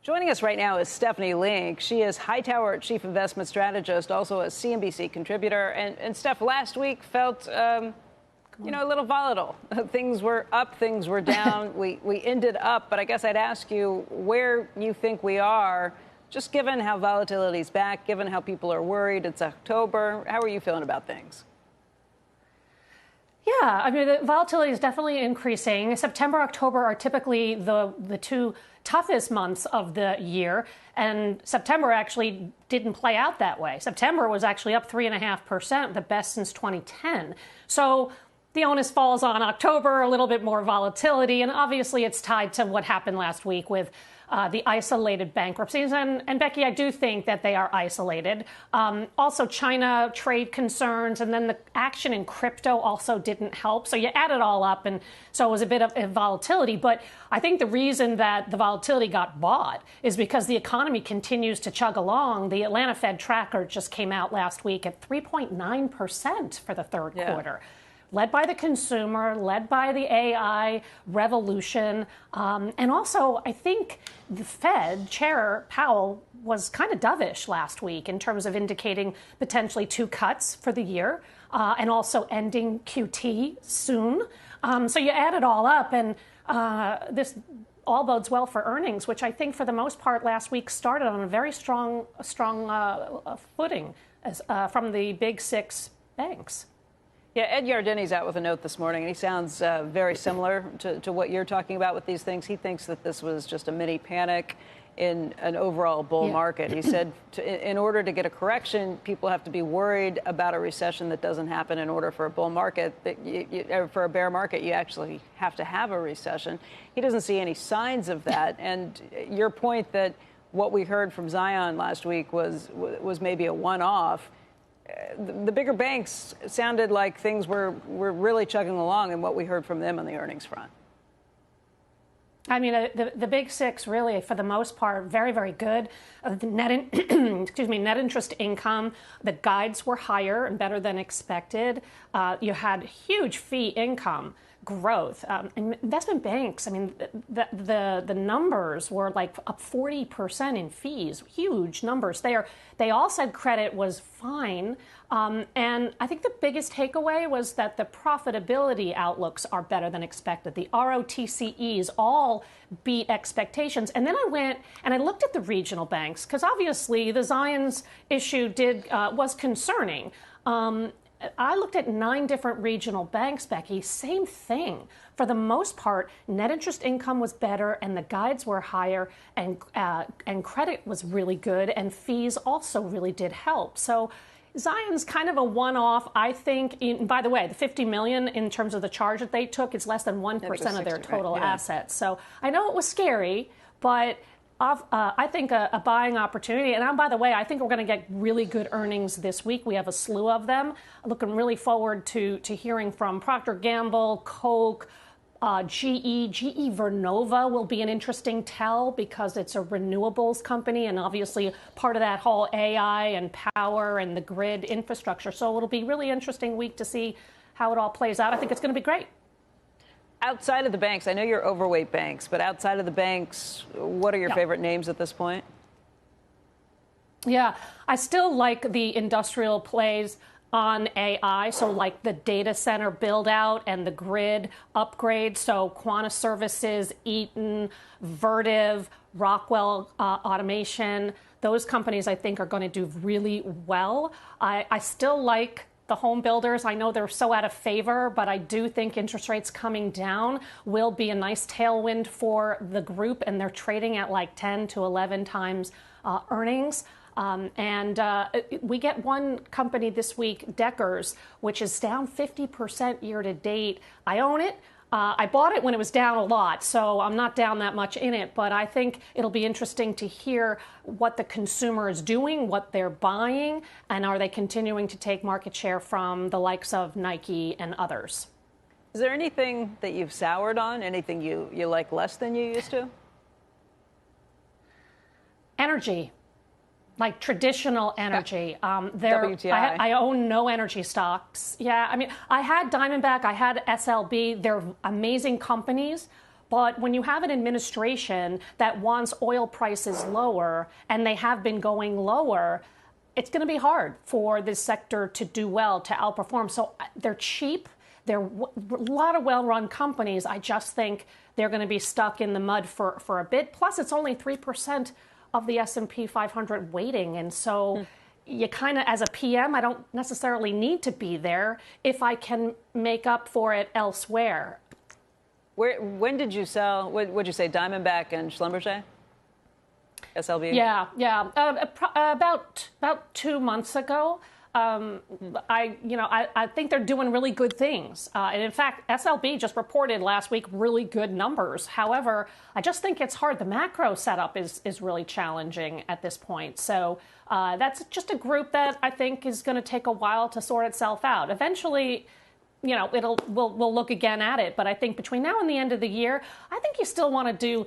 Joining us right now is Stephanie Link. She is Hightower Chief Investment Strategist, also a CNBC contributor. And Steph, last week felt, a little volatile. Things were up, things were down. we ended up, but I guess I'd ask you where you think we are, just given how volatility is back, given how people are worried. It's October. How are you feeling about things? Yeah, I mean, the volatility is definitely increasing. September, October are typically the two toughest months of the year, and September actually didn't play out that way. September was actually up 3.5%, the best since 2010. So the onus falls on October, a little bit more volatility, and obviously it's tied to what happened last week with the isolated bankruptcies. And Becky, I do think that they are isolated. Also, China trade concerns, and then the action in crypto also didn't help. So you add it all up, and so it was a bit of volatility. But I think the reason that the volatility got bought is because the economy continues to chug along. The Atlanta Fed tracker just came out last week at 3.9% for the third quarter. Led by the consumer, led by the AI revolution. And also, I think the Fed Chair Powell was kind of dovish last week in terms of indicating potentially 2 cuts for the year and also ending QT soon. So you add it all up, and this all bodes well for earnings, which I think for the most part last week started on a very strong footing from the big 6 banks. Yeah, Ed Yardeni's out with a note this morning, and he sounds very similar to what you're talking about with these things. He thinks that this was just a mini panic in an overall bull market. He said in order to get a correction, people have to be worried about a recession that doesn't happen. In order for a bull market, for a bear market, you actually have to have a recession. He doesn't see any signs of that. And your point that what we heard from Zion last week was maybe a one-off. The bigger banks sounded like things were really chugging along in what we heard from them on the earnings front. I mean, the big 6 really, for the most part, very, very good. The net interest income, the guides were higher and better than expected. You had huge fee income growth. Investment banks, I mean, the numbers were like up 40% in fees, huge numbers there. They all said credit was fine. And I think the biggest takeaway was that the profitability outlooks are better than expected. The ROTCEs all beat expectations. And then I went and I looked at the regional banks, because obviously the Zion's issue was concerning. I looked at 9 different regional banks, Becky, same thing. For the most part, net interest income was better and the guides were higher, and credit was really good, and fees also really did help. So Zion's kind of a one-off, I think. By the way, the $50 million in terms of the charge that they took, it's less than 1% of their total assets. So I know it was scary, but I think a buying opportunity. And by the way, I think we're going to get really good earnings this week. We have a slew of them. I'm looking really forward to hearing from Procter & Gamble, Coke, GE Vernova will be an interesting tell because it's a renewables company and obviously part of that whole AI and power and the grid infrastructure. So it'll be a really interesting week to see how it all plays out. I think it's going to be great. Outside of the banks, I know you're overweight banks, but outside of the banks, what are your favorite names at this point? Yeah, I still like the industrial plays on AI, so like the data center build out and the grid upgrade. So Quanta Services, Eaton, Vertiv, Rockwell Automation, those companies I think are going to do really well. I still like the home builders. I know they're so out of favor, but I do think interest rates coming down will be a nice tailwind for the group, and they're trading at like 10 to 11 times earnings. We get one company this week, Deckers, which is down 50% year to date. I own it. I bought it when it was down a lot, so I'm not down that much in it. But I think it'll be interesting to hear what the consumer is doing, what they're buying, and are they continuing to take market share from the likes of Nike and others. Is there anything that you've soured on, anything you like less than you used to? Energy. Like traditional energy. WTI. I own no energy stocks. Yeah, I mean, I had Diamondback, I had SLB. They're amazing companies, But when you have an administration that wants oil prices lower, and they have been going lower, it's going to be hard for this sector to do well, to outperform. So they're cheap. They're a lot of well-run companies. I just think they're going to be stuck in the mud for a bit. Plus, it's only 3% of the S&P 500 weighting. And so you kind of, as a PM, I don't necessarily need to be there if I can make up for it elsewhere. When did you sell? What would you say, Diamondback and Schlumberger? SLB? Yeah. About 2 months ago. I think they're doing really good things. And in fact, SLB just reported last week really good numbers. However, I just think it's hard. The macro setup is really challenging at this point. So that's just a group that I think is going to take a while to sort itself out. Eventually, we'll look again at it. But I think between now and the end of the year, I think you still want to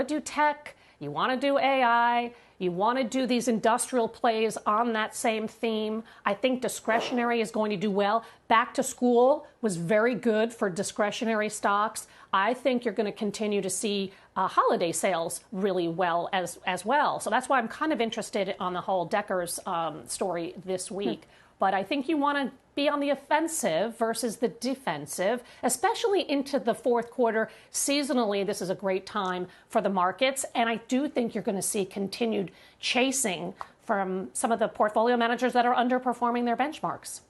do tech, you want to do AI, you want to do these industrial plays on that same theme. I think discretionary is going to do well. Back to school was very good for discretionary stocks. I think you're going to continue to see holiday sales really well as well. So that's why I'm kind of interested on the whole Decker's story this week. But I think you want to be on the offensive versus the defensive, especially into the fourth quarter. Seasonally, this is a great time for the markets. And I do think you're going to see continued chasing from some of the portfolio managers that are underperforming their benchmarks.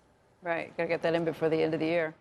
Right. Got to get that in before the end of the year.